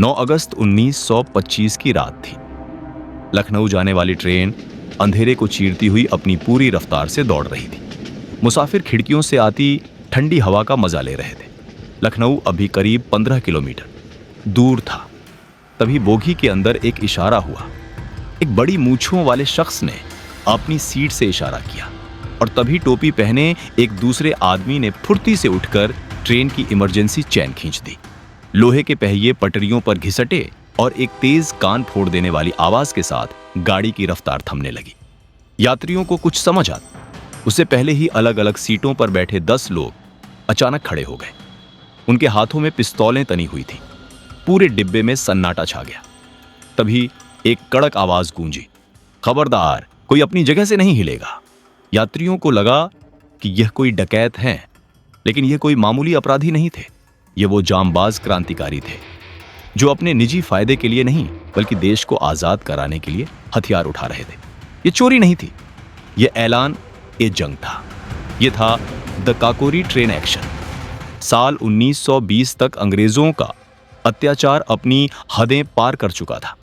9 अगस्त 1925 की रात थी। लखनऊ जाने वाली ट्रेन अंधेरे को चीरती हुई अपनी पूरी रफ्तार से दौड़ रही थी। मुसाफिर खिड़कियों से आती ठंडी हवा का मजा ले रहे थे। लखनऊ अभी करीब 15 किलोमीटर दूर था। तभी बोगी के अंदर एक इशारा हुआ। एक बड़ी मूंछों वाले शख्स ने अपनी सीट से इशारा किया और तभी टोपी पहने एक दूसरे आदमी ने फुर्ती से उठकर ट्रेन की इमरजेंसी चैन खींच दी। लोहे के पहिए पटरियों पर घिसटे और एक तेज कान फोड़ देने वाली आवाज के साथ गाड़ी की रफ्तार थमने लगी। यात्रियों को कुछ समझ आता उससे पहले ही अलग अलग सीटों पर बैठे 10 लोग अचानक खड़े हो गए। उनके हाथों में पिस्तौलें तनी हुई थी। पूरे डिब्बे में सन्नाटा छा गया। तभी एक कड़क आवाज गूंजी, खबरदार, कोई अपनी जगह से नहीं हिलेगा। यात्रियों को लगा कि यह कोई डकैत हैं, लेकिन यह कोई मामूली अपराधी नहीं थे। ये वो जांबाज क्रांतिकारी थे जो अपने निजी फायदे के लिए नहीं बल्कि देश को आजाद कराने के लिए हथियार उठा रहे थे। ये चोरी नहीं थी, ये ऐलान ए जंग था। ये था द काकोरी ट्रेन एक्शन। साल 1920 तक अंग्रेजों का अत्याचार अपनी हदें पार कर चुका था।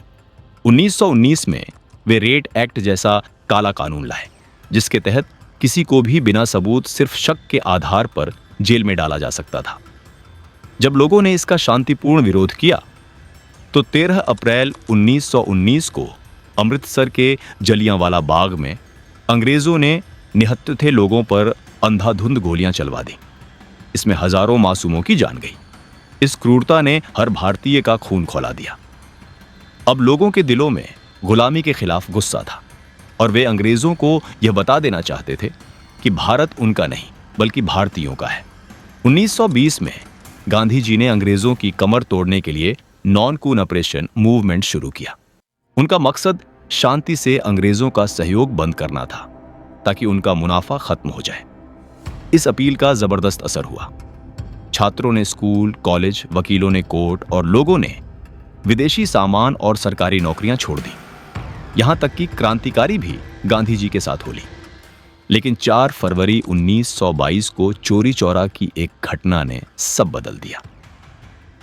1919 में वे रेट एक्ट जैसा काला कानून लाए, जिसके तहत किसी को भी बिना सबूत सिर्फ शक के आधार पर जेल में डाला जा सकता था। जब लोगों ने इसका शांतिपूर्ण विरोध किया तो 13 अप्रैल 1919 को अमृतसर के जलियांवाला बाग में अंग्रेजों ने निहत्थे थे लोगों पर अंधाधुंध गोलियां चलवा दी। इसमें हजारों मासूमों की जान गई। इस क्रूरता ने हर भारतीय का खून खौला दिया। अब लोगों के दिलों में गुलामी के खिलाफ गुस्सा था और वे अंग्रेजों को यह बता देना चाहते थे कि भारत उनका नहीं बल्कि भारतीयों का है। 1920 में गांधी जी ने अंग्रेजों की कमर तोड़ने के लिए नॉन कून ऑपरेशन मूवमेंट शुरू किया। उनका मकसद शांति से अंग्रेजों का सहयोग बंद करना था ताकि उनका मुनाफा खत्म हो जाए। इस अपील का जबरदस्त असर हुआ। छात्रों ने स्कूल, कॉलेज, वकीलों ने कोर्ट और लोगों ने विदेशी सामान और सरकारी नौकरियां छोड़ दी। यहां तक कि क्रांतिकारी भी गांधी जी के साथ हो ली। लेकिन 4 फरवरी 1922 को चोरी चौरा की एक घटना ने सब बदल दिया।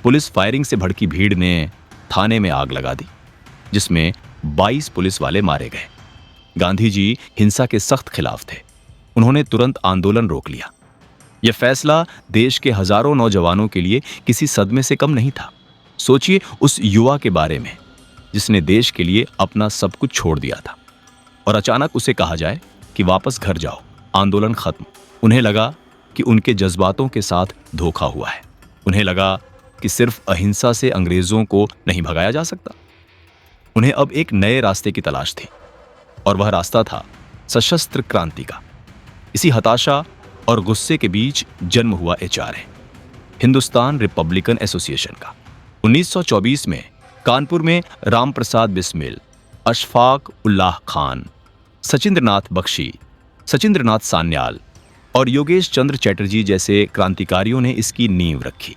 पुलिस फायरिंग से भड़की भीड़ ने थाने में आग लगा दी, जिसमें 22 पुलिस वाले मारे गए। गांधी जी हिंसा के सख्त खिलाफ थे। उन्होंने तुरंत आंदोलन रोक लिया। यह फैसला देश के हजारों नौजवानों के लिए किसी सदमे से कम नहीं था। सोचिए उस युवा के बारे में जिसने देश के लिए अपना सब कुछ छोड़ दिया था और अचानक उसे कहा जाए कि वापस घर जाओ, आंदोलन खत्म। उन्हें लगा कि उनके जज्बातों के साथ धोखा हुआ है। उन्हें लगा कि सिर्फ अहिंसा से अंग्रेजों को नहीं भगाया जा सकता। उन्हें अब एक नए रास्ते की तलाश थी और वह रास्ता था सशस्त्र क्रांति का। इसी हताशा और गुस्से के बीच जन्म हुआ HRA, हिंदुस्तान रिपब्लिकन एसोसिएशन का। 1924 में कानपुर में राम प्रसाद बिस्मिल, अशफाक उल्लाह खान, सचिंद्रनाथ बख्शी, सचिंद्रनाथ सान्याल और योगेश चंद्र चैटर्जी जैसे क्रांतिकारियों ने इसकी नींव रखी।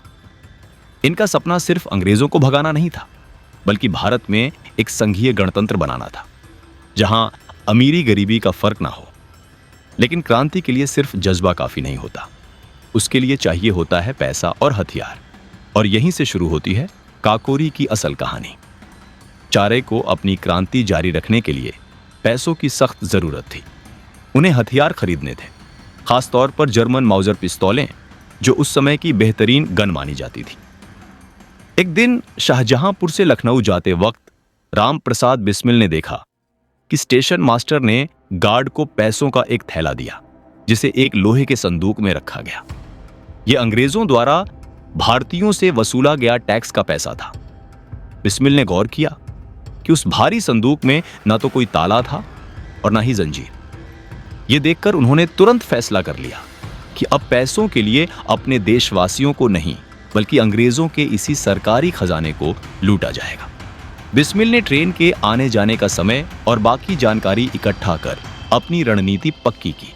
इनका सपना सिर्फ अंग्रेजों को भगाना नहीं था बल्कि भारत में एक संघीय गणतंत्र बनाना था जहां अमीरी गरीबी का फर्क ना हो। लेकिन क्रांति के लिए सिर्फ जज्बा काफी नहीं होता, उसके लिए चाहिए होता है पैसा और हथियार। और यहीं से शुरू होती है काकोरी की असल कहानी। चारे को अपनी क्रांति जारी रखने के लिए पैसों की सख्त जरूरत थी। उन्हें हथियार खरीदने थे, खासतौर पर जर्मन माउजर पिस्तौलें जो उस समय की बेहतरीन गन मानी जाती थी। एक दिन शाहजहांपुर से लखनऊ जाते वक्त राम प्रसाद बिस्मिल ने देखा कि स्टेशन मास्टर ने गार्ड को पैसों का एक थैला दिया जिसे एक लोहे के संदूक में रखा गया। यह अंग्रेजों द्वारा भारतीयों से वसूला गया टैक्स का पैसा था। बिस्मिल ने गौर किया कि उस भारी संदूक में ना तो कोई ताला था और ना ही जंजीर। यह देखकर उन्होंने तुरंत फैसला कर लिया कि अब पैसों के लिए अपने देशवासियों को नहीं बल्कि अंग्रेजों के इसी सरकारी खजाने को लूटा जाएगा। बिस्मिल ने ट्रेन के आने जाने का समय और बाकी जानकारी इकट्ठा कर अपनी रणनीति पक्की की।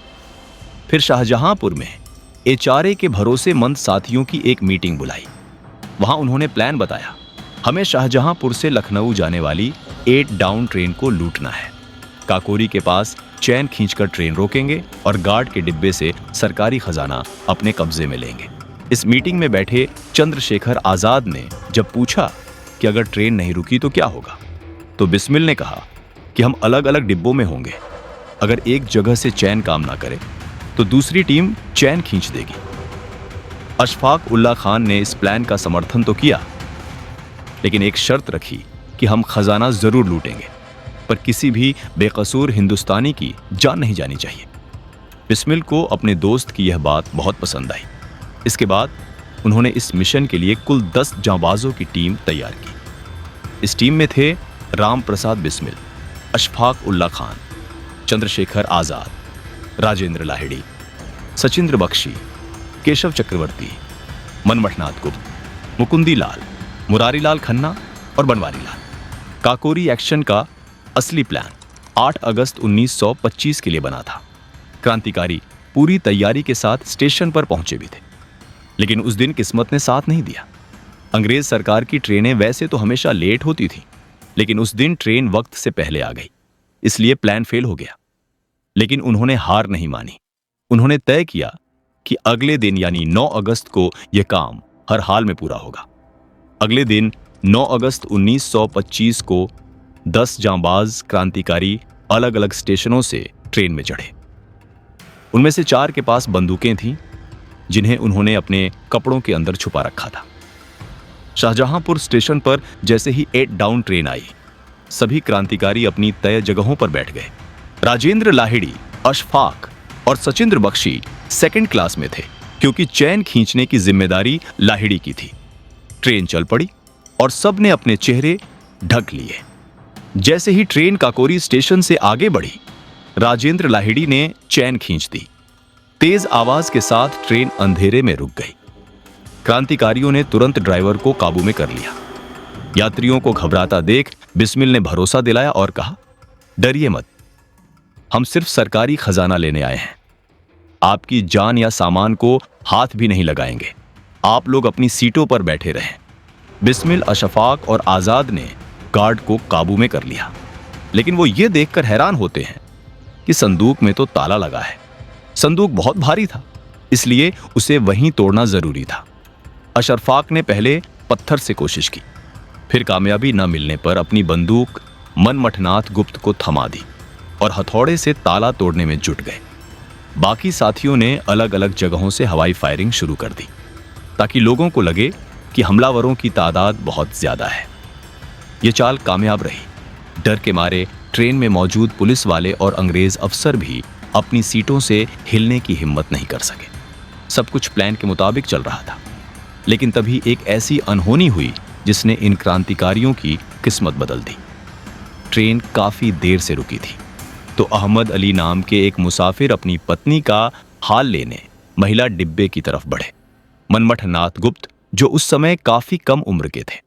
फिर शाहजहांपुर में HRA के भरोसेमंद साथियों की एक मीटिंग बुलाई। वहां उन्होंने प्लान बताया, हमें शाहजहांपुर से लखनऊ जाने वाली 8 डाउन ट्रेन को लूटना है। काकोरी के पास चैन खींचकर ट्रेन रोकेंगे और गार्ड के डिब्बे से सरकारी खजाना अपने कब्जे में लेंगे। इस मीटिंग में बैठे चंद्रशेखर आजाद ने जब पूछा कि अगर ट्रेन नहीं रुकी तो क्या होगा। तो बिस्मिल ने कहा कि हम अलग अलग डिब्बों में होंगे। अगर एक जगह से चैन काम ना करे तो दूसरी टीम चैन खींच देगी। अशफाक उल्ला खान ने इस प्लान का समर्थन तो किया, लेकिन एक शर्त रखी कि हम खजाना जरूर लूटेंगे, पर किसी भी बेकसूर हिंदुस्तानी की जान नहीं जानी चाहिए। बिस्मिल को अपने दोस्त की यह बात बहुत पसंद आई। इसके बाद उन्होंने इस मिशन के लिए कुल 10 जांबाजों की टीम तैयार की। इस टीम में थे राम प्रसाद बिस्मिल, अशफाक उल्ला खान, चंद्रशेखर आजाद, राजेंद्र लाहिड़ी, सचिंद्र बख्शी, केशव चक्रवर्ती, मनमथनाथ गुप्त, मुकुंदी लाल, मुरारी लाल खन्ना और बनवारी लाल। काकोरी एक्शन का असली प्लान 8 अगस्त 1925 के लिए बना था। क्रांतिकारी पूरी तैयारी के साथ स्टेशन पर पहुंचे भी थे, लेकिन उस दिन किस्मत ने साथ नहीं दिया। अंग्रेज सरकार की ट्रेनें वैसे तो हमेशा लेट होती थी, लेकिन उस दिन ट्रेन वक्त से पहले आ गई, इसलिए प्लान फेल हो गया। लेकिन उन्होंने हार नहीं मानी। उन्होंने तय किया कि अगले दिन यानी 9 अगस्त को यह काम हर हाल में पूरा होगा। अगले दिन 9 अगस्त 1925 को 10 जांबाज क्रांतिकारी अलग अलग स्टेशनों से ट्रेन में चढ़े। उनमें से 4 के पास बंदूकें थीं, जिन्हें उन्होंने अपने कपड़ों के अंदर छुपा रखा था। शाहजहांपुर स्टेशन पर जैसे ही 8 डाउन ट्रेन आई, सभी क्रांतिकारी अपनी तय जगहों पर बैठ गए। राजेंद्र लाहिड़ी, अशफाक और सचिंद्र बख्शी सेकंड क्लास में थे, क्योंकि चैन खींचने की जिम्मेदारी लाहिड़ी की थी। ट्रेन चल पड़ी और सबने अपने चेहरे ढक लिए। जैसे ही ट्रेन काकोरी स्टेशन से आगे बढ़ी, राजेंद्र लाहिड़ी ने चैन खींच दी। तेज आवाज के साथ ट्रेन अंधेरे में रुक गई। क्रांतिकारियों ने तुरंत ड्राइवर को काबू में कर लिया। यात्रियों को घबराता देख बिस्मिल ने भरोसा दिलाया और कहा, डरिए मत, हम सिर्फ सरकारी खजाना लेने आए हैं। आपकी जान या सामान को हाथ भी नहीं लगाएंगे। आप लोग अपनी सीटों पर बैठे रहें। बिस्मिल, अशफाक और आजाद ने गार्ड को काबू में कर लिया, लेकिन वो ये देखकर हैरान होते हैं कि संदूक में तो ताला लगा है। संदूक बहुत भारी था, इसलिए उसे वहीं तोड़ना जरूरी था। अशफाक ने पहले पत्थर से कोशिश की, फिर कामयाबी न मिलने पर अपनी बंदूक मनमथनाथ गुप्त को थमा दी और हथौड़े से ताला तोड़ने में जुट गए। बाकी साथियों ने अलग अलग जगहों से हवाई फायरिंग शुरू कर दी, ताकि लोगों को लगे कि हमलावरों की तादाद बहुत ज्यादा है। ये चाल कामयाब रही। डर के मारे ट्रेन में मौजूद पुलिस वाले और अंग्रेज अफसर भी अपनी सीटों से हिलने की हिम्मत नहीं कर सके। सब कुछ प्लान के मुताबिक चल रहा था, लेकिन तभी एक ऐसी अनहोनी हुई जिसने इन क्रांतिकारियों की किस्मत बदल दी। ट्रेन काफी देर से रुकी थी, तो अहमद अली नाम के एक मुसाफिर अपनी पत्नी का हाल लेने महिला डिब्बे की तरफ बढ़े। मनमथनाथ गुप्त, जो उस समय काफी कम उम्र के थे,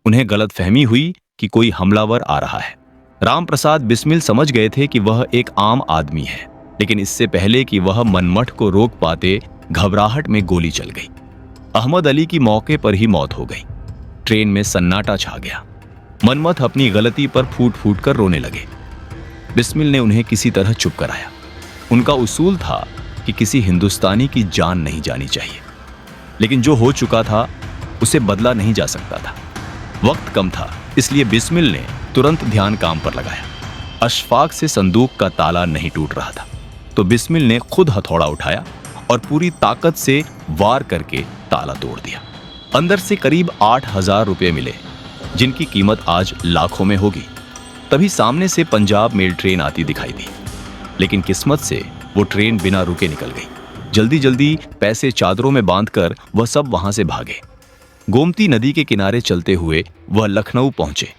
उन्हें गलतफहमी हुई कि कोई हमलावर आ रहा है। राम प्रसाद बिस्मिल समझ गए थे कि वह एक आम आदमी है, लेकिन इससे पहले कि वह मनमथ को रोक पाते, घबराहट में गोली चल गई। अहमद अली की मौके पर ही मौत हो गई। ट्रेन में सन्नाटा छा गया। मनमथ अपनी गलती पर फूट फूट कर रोने लगे। बिस्मिल ने उन्हें किसी तरह चुप कराया। उनका उसूल था कि किसी हिंदुस्तानी की जान नहीं जानी चाहिए, लेकिन जो हो चुका था उसे बदला नहीं जा सकता था। वक्त कम था, इसलिए बिस्मिल ने तुरंत ध्यान काम पर लगाया। अशफाक से संदूक का ताला नहीं टूट रहा था, तो बिस्मिल ने खुद हथौड़ा उठाया और पूरी ताकत से वार करके ताला तोड़ दिया। अंदर से करीब 8,000 रुपये मिले, जिनकी कीमत आज लाखों में होगी। तभी सामने से पंजाब मेल ट्रेन आती दिखाई दी, लेकिन किस्मत से वो ट्रेन बिना रुके निकल गई। जल्दी जल्दी पैसे चादरों में बांधकर वह सब वहां से भागे। गोमती नदी के किनारे चलते हुए वह लखनऊ पहुंचे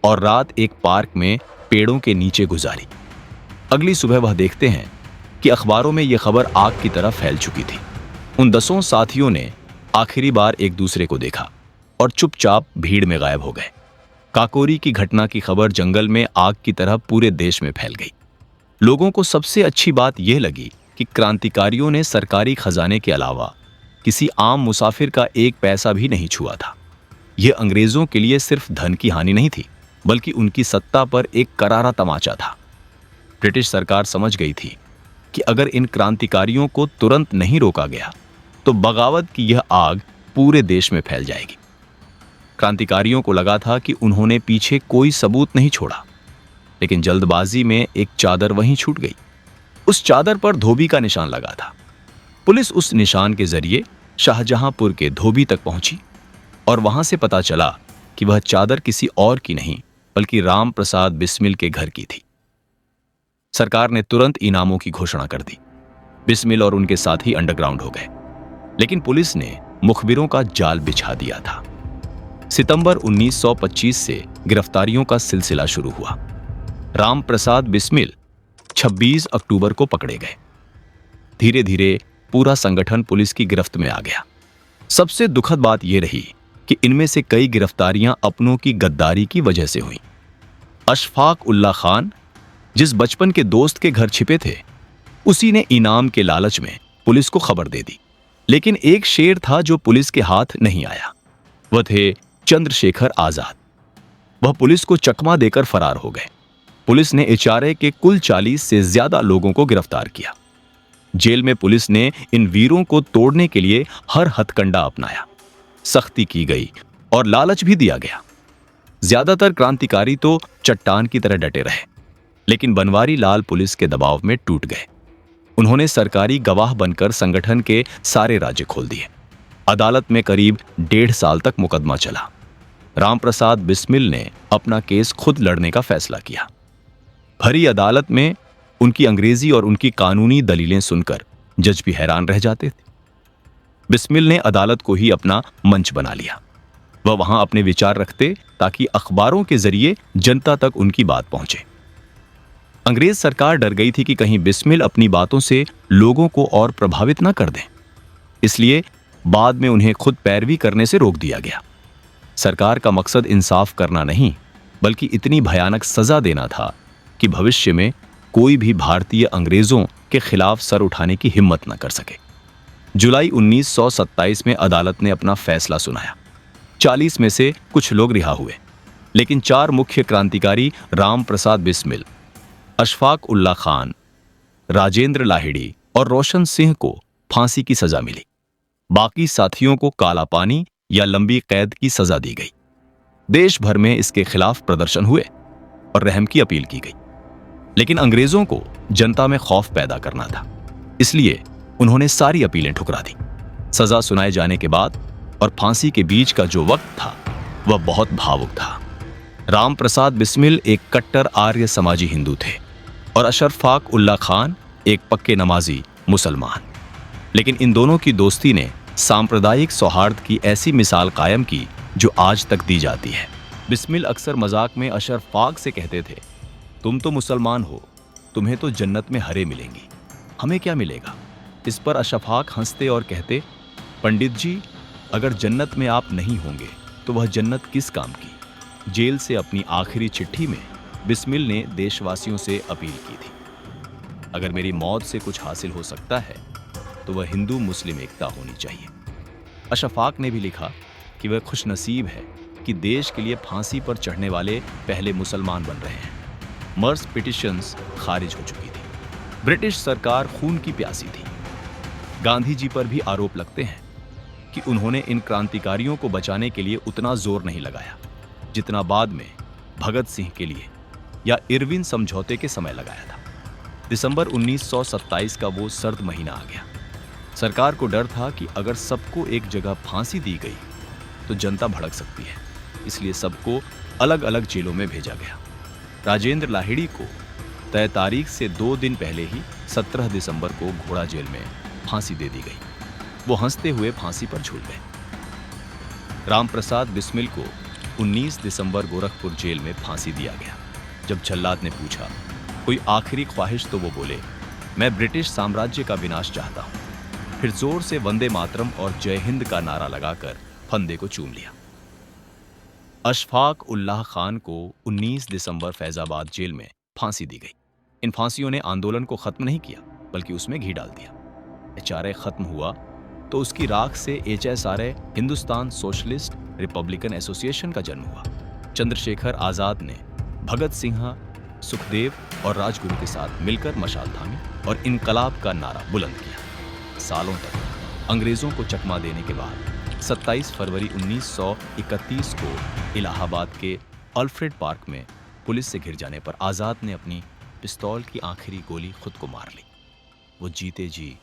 और रात एक पार्क में पेड़ों के नीचे गुजारी। अगली सुबह वह देखते हैं कि अखबारों में यह खबर आग की तरह फैल चुकी थी। उन 10 साथियों ने आखिरी बार एक दूसरे को देखा और चुपचाप भीड़ में गायब हो गए। काकोरी की घटना की खबर जंगल में आग की तरह पूरे देश में फैल गई। लोगों को सबसे अच्छी बात यह लगी कि क्रांतिकारियों ने सरकारी खजाने के अलावा किसी आम मुसाफिर का एक पैसा भी नहीं छुआ था। यह अंग्रेजों के लिए सिर्फ धन की हानि नहीं थी, बल्कि उनकी सत्ता पर एक करारा तमाचा था। ब्रिटिश सरकार समझ गई थी कि अगर इन क्रांतिकारियों को तुरंत नहीं रोका गया तो बगावत की यह आग पूरे देश में फैल जाएगी। क्रांतिकारियों को लगा था कि उन्होंने पीछे कोई सबूत नहीं छोड़ा, लेकिन जल्दबाजी में एक चादर वहीं छूट गई। उस चादर पर धोबी का निशान लगा था। पुलिस उस निशान के जरिए शाहजहांपुर के धोबी तक पहुंची और वहां से पता चला कि वह चादर किसी और की नहीं बल्कि राम प्रसाद बिस्मिल के घर की थी। सरकार ने तुरंत इनामों की घोषणा कर दी। बिस्मिल और उनके साथी अंडरग्राउंड हो गए, लेकिन पुलिस ने मुखबिरों का जाल बिछा दिया था। सितंबर 1925 से गिरफ्तारियों का सिलसिला शुरू हुआ। राम प्रसाद बिस्मिल 26 अक्टूबर को पकड़े गए। धीरे धीरे पूरा संगठन पुलिस की गिरफ्त में आ गया। सबसे दुखद बात यह रही कि इनमें से कई गिरफ्तारियां अपनों की गद्दारी की वजह से हुई। अशफाक उल्ला खान, जिस बचपन के दोस्त के घर छिपे थे, उसी ने इनाम के लालच में पुलिस को खबर दे दी। लेकिन एक शेर था जो पुलिस के हाथ नहीं आया। वह थे चंद्रशेखर आजाद। वह पुलिस को चकमा देकर फरार हो गए। पुलिस ने इचारे के कुल 40 से ज्यादा लोगों को गिरफ्तार किया। जेल में पुलिस ने इन वीरों को तोड़ने के लिए हर हथकंडा अपनाया। सख्ती की गई और लालच भी दिया गया। ज्यादातर क्रांतिकारी तो चट्टान की तरह डटे रहे, लेकिन बनवारी लाल पुलिस के दबाव में टूट गए। उन्होंने सरकारी गवाह बनकर संगठन के सारे राज्य खोल दिए। अदालत में करीब 1.5 साल तक मुकदमा चला। रामप्रसाद बिस्मिल ने अपना केस खुद लड़ने का फैसला किया। भरी अदालत में उनकी अंग्रेजी और उनकी कानूनी दलीलें सुनकर जज भी हैरान रह जाते थे। बिस्मिल ने अदालत को ही अपना मंच बना लिया। वह वहां अपने विचार रखते ताकि अखबारों के जरिए जनता तक उनकी बात पहुंचे। अंग्रेज सरकार डर गई थी कि कहीं बिस्मिल अपनी बातों से लोगों को और प्रभावित न कर दें, इसलिए बाद में उन्हें खुद पैरवी करने से रोक दिया गया। सरकार का मकसद इंसाफ करना नहीं, बल्कि इतनी भयानक सजा देना था कि भविष्य में कोई भी भारतीय अंग्रेजों के खिलाफ सर उठाने की हिम्मत न कर सके। जुलाई 1927 में अदालत ने अपना फैसला सुनाया। 40 में से कुछ लोग रिहा हुए, लेकिन 4 मुख्य क्रांतिकारी राम प्रसाद बिस्मिल, अशफाक उल्ला खान, राजेंद्र लाहिड़ी और रोशन सिंह को फांसी की सजा मिली। बाकी साथियों को काला पानी या लंबी कैद की सजा दी गई। देश भर में इसके खिलाफ प्रदर्शन हुए और रहम की अपील की गई, लेकिन अंग्रेजों को जनता में खौफ पैदा करना था, इसलिए उन्होंने सारी अपीलें ठुकरा दी। सजा सुनाए जाने के बाद और फांसी के बीच का जो वक्त था वह बहुत भावुक था। राम प्रसाद बिस्मिल एक कट्टर आर्य समाजी हिंदू थे और अशफाक उल्ला खान एक पक्के नमाजी मुसलमान। लेकिन इन दोनों की दोस्ती ने सांप्रदायिक सौहार्द की ऐसी मिसाल कायम की जो आज तक दी जाती है। बिस्मिल अक्सर मजाक में अशफाक से कहते थे, तुम तो मुसलमान हो, तुम्हें तो जन्नत में हरे मिलेंगी, हमें क्या मिलेगा? इस पर अशफाक हंसते और कहते, पंडित जी, अगर जन्नत में आप नहीं होंगे तो वह जन्नत किस काम की? जेल से अपनी आखिरी चिट्ठी में बिस्मिल ने देशवासियों से अपील की थी, अगर मेरी मौत से कुछ हासिल हो सकता है तो वह हिंदू मुस्लिम एकता होनी चाहिए। अशफाक ने भी लिखा कि वह खुशनसीब है कि देश के लिए फांसी पर चढ़ने वाले पहले मुसलमान बन रहे हैं। मर्स पिटिशंस खारिज हो चुकी थी। ब्रिटिश सरकार खून की प्यासी थी। गांधी जी पर भी आरोप लगते हैं कि उन्होंने इन क्रांतिकारियों को बचाने के लिए उतना जोर नहीं लगाया जितना बाद में भगत सिंह के लिए या इरविन समझौते के समय लगाया था। दिसंबर 1927 का वो सर्द महीना आ गया। सरकार को डर था कि अगर सबको एक जगह फांसी दी गई तो जनता भड़क सकती है, इसलिए सबको अलग अलग जेलों में भेजा गया। राजेंद्र लाहिड़ी को तय तारीख से 2 दिन पहले ही 17 दिसंबर को घोड़ा जेल में फांसी दे दी गई। वो हंसते हुए फांसी पर झूल गए। रामप्रसाद बिस्मिल को 19 दिसंबर गोरखपुर जेल में फांसी दिया गया। जब जल्लाद ने पूछा कोई आखिरी ख्वाहिश, तो वो बोले, मैं ब्रिटिश साम्राज्य का विनाश चाहता हूं। फिर जोर से वंदे मातरम और जय हिंद का नारा लगाकर फंदे को चूम लिया। अशफाक उल्लाह खान को 19 दिसंबर फैजाबाद जेल में फांसी दी गई। इन फांसियों ने आंदोलन को खत्म नहीं किया, बल्कि उसमें घी डाल दिया। एचआरए खत्म हुआ तो उसकी राख से HSRA Hindustan socialist Republican association का जन्म हुआ। चंद्रशेखर आजाद ने भगत सिंह, सुखदेव और राजगुरु के साथ मिलकर मशाल थामी और इनकलाब का नारा बुलंद किया। सालों तक अंग्रेजों को चकमा देने के बाद 27 फरवरी 1931 को इलाहाबाद के अल्फ्रेड पार्क में पुलिस से घिर जाने पर आज़ाद ने अपनी पिस्तौल की आखिरी गोली खुद को मार ली। वो जीते जी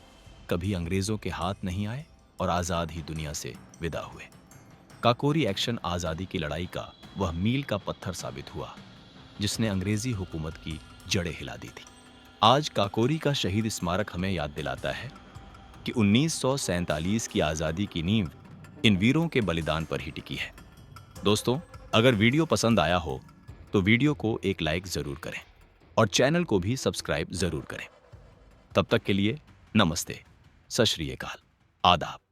कभी अंग्रेज़ों के हाथ नहीं आए और आज़ाद ही दुनिया से विदा हुए। काकोरी एक्शन आज़ादी की लड़ाई का वह मील का पत्थर साबित हुआ जिसने अंग्रेज़ी हुकूमत की जड़ें हिला दी थी। आज काकोरी का शहीद स्मारक हमें याद दिलाता है कि 1947 की आज़ादी की नींव इन वीरों के बलिदान पर ही टिकी है। दोस्तों, अगर वीडियो पसंद आया हो तो वीडियो को एक लाइक ज़रूर करें और चैनल को भी सब्सक्राइब ज़रूर करें। तब तक के लिए नमस्ते, सत श्री अकाल, आदाब।